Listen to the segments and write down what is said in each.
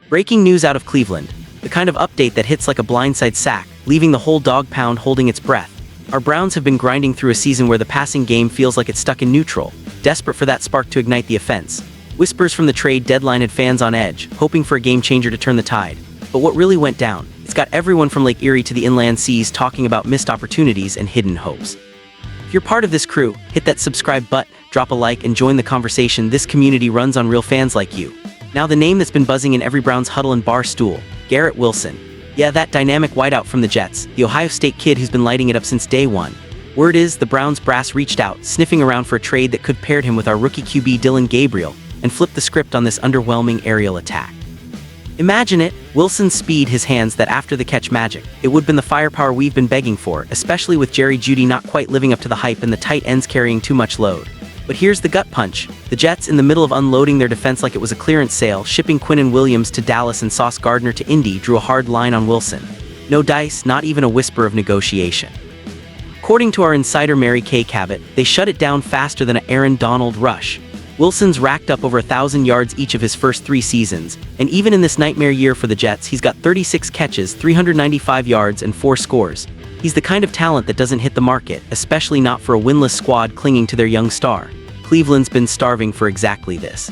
Breaking news out of Cleveland. The kind of update that hits like a blindside sack, leaving the whole dog pound holding its breath. Our Browns have been grinding through a season where the passing game feels like it's stuck in neutral, desperate for that spark to ignite the offense. Whispers from the trade deadline had fans on edge, hoping for a game-changer to turn the tide. But what really went down? It's got everyone from Lake Erie to the inland seas talking about missed opportunities and hidden hopes. If you're part of this crew, hit that subscribe button, drop a like, and join the conversation. This community runs on real fans like you. Now the name that's been buzzing in every Browns huddle and bar stool, Garrett Wilson. Yeah, that dynamic wideout from the Jets, the Ohio State kid who's been lighting it up since day one. Word is, the Browns brass reached out, sniffing around for a trade that could pair him with our rookie QB Dillon Gabriel, and flip the script on this underwhelming aerial attack. Imagine it, Wilson's speed, his hands, that after-the-catch magic. It would've been the firepower we've been begging for, especially with Jerry Jeudy not quite living up to the hype and the tight ends carrying too much load. But here's the gut punch. The Jets, in the middle of unloading their defense like it was a clearance sale, shipping Quinnen Williams to Dallas and Sauce Gardner to Indy, drew a hard line on Wilson. No dice, not even a whisper of negotiation. According to our insider Mary Kay Cabot, they shut it down faster than an Aaron Donald rush. Wilson's racked up over 1,000 yards each of his first 3 seasons, and even in this nightmare year for the Jets, he's got 36 catches, 395 yards, and 4 scores. He's the kind of talent that doesn't hit the market, especially not for a winless squad clinging to their young star. Cleveland's been starving for exactly this.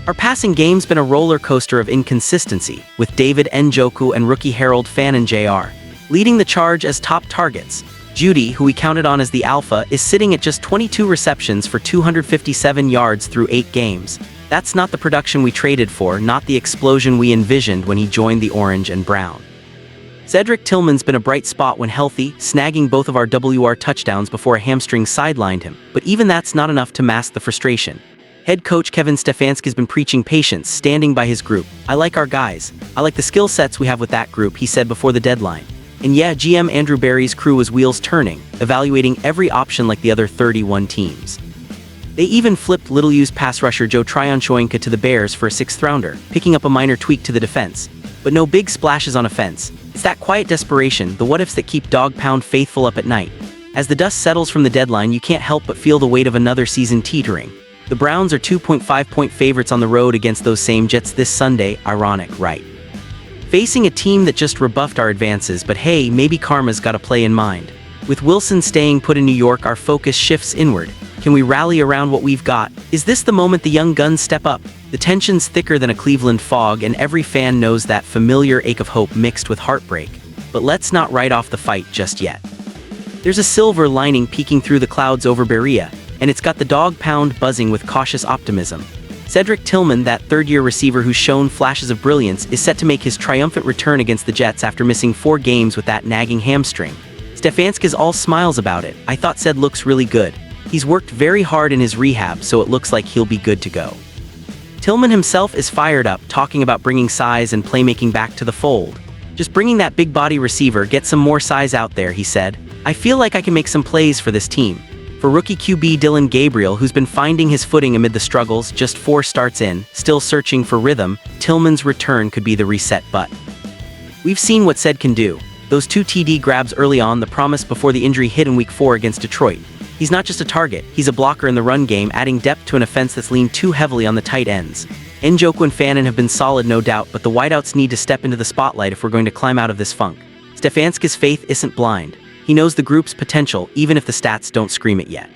Our passing game's been a roller coaster of inconsistency, with David Njoku and rookie Harold Fannin Jr. leading the charge as top targets. Jeudy, who we counted on as the alpha, is sitting at just 22 receptions for 257 yards through 8 games. That's not the production we traded for, not the explosion we envisioned when he joined the orange and brown. Cedric Tillman's been a bright spot when healthy, snagging both of our WR touchdowns before a hamstring sidelined him, but even that's not enough to mask the frustration. Head coach Kevin Stefanski's been preaching patience, standing by his group. "I like our guys. I like the skill sets we have with that group," he said before the deadline. And yeah, GM Andrew Berry's crew was wheels turning, evaluating every option like the other 31 teams. They even flipped little-used pass rusher Joe Tryon-Shoyinka to the Bears for a 6th-rounder, picking up a minor tweak to the defense. But no big splashes on offense. It's that quiet desperation, the what-ifs that keep Dog Pound faithful up at night. As the dust settles from the deadline, you can't help but feel the weight of another season teetering. The Browns are 2.5-point favorites on the road against those same Jets this Sunday. Ironic, right? Facing a team that just rebuffed our advances, but hey, maybe karma's got a play in mind. With Wilson staying put in New York, our focus shifts inward. Can we rally around what we've got? Is this the moment the young guns step up? The tension's thicker than a Cleveland fog, and every fan knows that familiar ache of hope mixed with heartbreak. But let's not write off the fight just yet. There's a silver lining peeking through the clouds over Berea, and it's got the dog pound buzzing with cautious optimism. Cedric Tillman, that third-year receiver who's shown flashes of brilliance, is set to make his triumphant return against the Jets after missing 4 games with that nagging hamstring. Stefanski's all smiles about it. "I thought Ced looks really good. He's worked very hard in his rehab, so it looks like he'll be good to go." Tillman himself is fired up, talking about bringing size and playmaking back to the fold. "Just bringing that big-body receiver, get some more size out there," he said. "I feel like I can make some plays for this team." For rookie QB Dillon Gabriel, who's been finding his footing amid the struggles, just 4 starts in, still searching for rhythm, Tillman's return could be the reset button. We've seen what Ced can do. Those 2 TD grabs early on, the promise before the injury hit in Week 4 against Detroit. He's not just a target, he's a blocker in the run game, adding depth to an offense that's leaned too heavily on the tight ends. Njoku and Fannin have been solid, no doubt, but the wideouts need to step into the spotlight if we're going to climb out of this funk. Stefanski's faith isn't blind. He knows the group's potential, even if the stats don't scream it yet.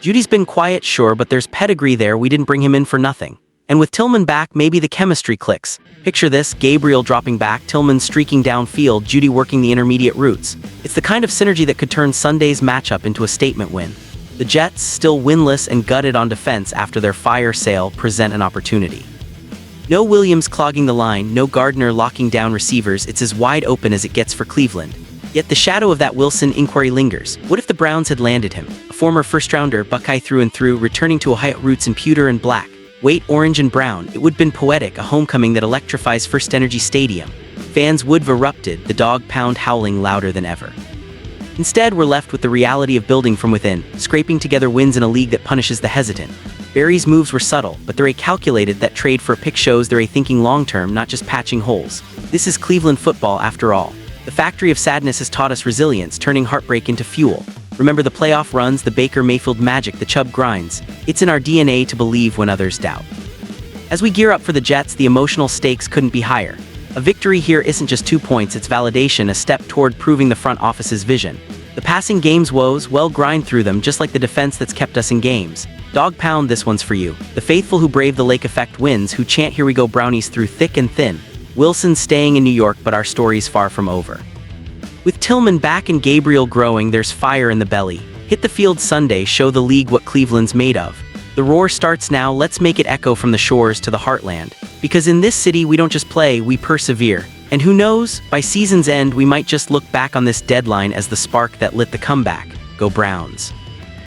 Jeudy's been quiet, sure, but there's pedigree there. We didn't bring him in for nothing. And with Tillman back, maybe the chemistry clicks. Picture this, Gabriel dropping back, Tillman streaking downfield, Jeudy working the intermediate routes. It's the kind of synergy that could turn Sunday's matchup into a statement win. The Jets, still winless and gutted on defense after their fire sale, present an opportunity. No Williams clogging the line, no Gardner locking down receivers. It's as wide open as it gets for Cleveland. Yet the shadow of that Wilson inquiry lingers. What if the Browns had landed him? A former first-rounder, Buckeye through and through, returning to Ohio roots in pewter and black. Wait, orange and brown. It would have been poetic, a homecoming that electrifies First Energy Stadium. Fans would have erupted, the dog pound howling louder than ever. Instead, we're left with the reality of building from within, scraping together wins in a league that punishes the hesitant. Berry's moves were subtle, but they're calculated. That trade for a pick shows they're thinking long-term, not just patching holes. This is Cleveland football, after all. The factory of sadness has taught us resilience, turning heartbreak into fuel. Remember the playoff runs, the Baker Mayfield magic, the Chubb grinds. It's in our DNA to believe when others doubt. As we gear up for the Jets, the emotional stakes couldn't be higher. A victory here isn't just 2 points, it's validation, a step toward proving the front office's vision. The passing game's woes, well, grind through them, just like the defense that's kept us in games. Dog pound, this one's for you. The faithful who brave the lake effect wins, who chant "Here we go Brownies" through thick and thin. Wilson's staying in New York, but our story's far from over. With Tillman back and Gabriel growing, there's fire in the belly. Hit the field Sunday, show the league what Cleveland's made of. The roar starts now, let's make it echo from the shores to the heartland. Because in this city, we don't just play, we persevere. And who knows, by season's end, we might just look back on this deadline as the spark that lit the comeback. Go Browns.